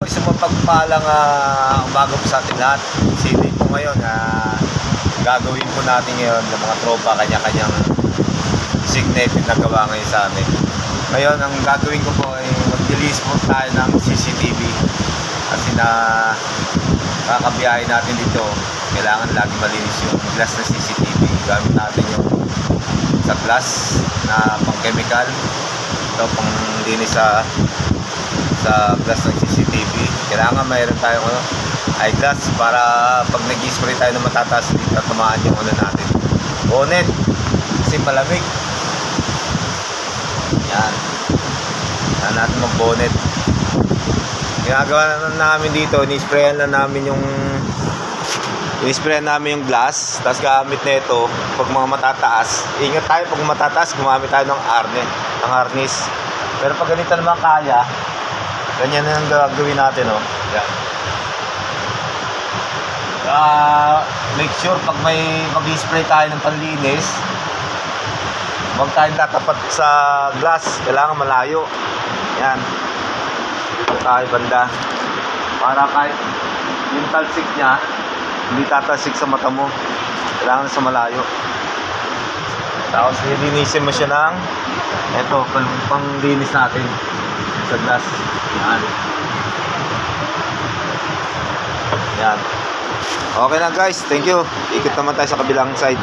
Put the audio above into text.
Isang mapagpalang umaga po sa ating lahat. Silid po ngayon gagawin po natin ngayon ng mga tropa kanya-kanyang signature na gawa ngayon sa amin. Ngayon ang gagawin ko po ay mag-release po tayo ng CCTV kasi kakabiyahin natin dito. Kailangan lagi malinis yung glass na CCTV. Gamit natin yung sa glass na pang chemical, ito pang linis sa glass ng CCTV. Kailangan mayroon tayong eyeglass para pag nag-spray tayo ng matataas hindi tatamaan yung natin bonnet kasi malamig. Yan natin mag bonnet. Ginagawa na namin dito, ni-sprayan namin yung yung glass, tapos gamit na ito pag mga matataas. Ingat tayo pag matataas, gumamit tayo ng harness. Pero pag ganito naman kaya, ganyan na ang gagawin natin, oh. Yan. Make sure pag may mag-spray tayo ng panlinis, huwag tayong tatapat sa glass, kailangan malayo. Yan. Dito tayo banda. Para kahit yung talsik niya, hindi tatasik sa mata mo. Kailangan sa malayo. Tapos lilinisin mo siya ng ito, pang-linis natin sa glass. Yan. Okay na guys, thank you. Ikot naman tayo sa kabilang side.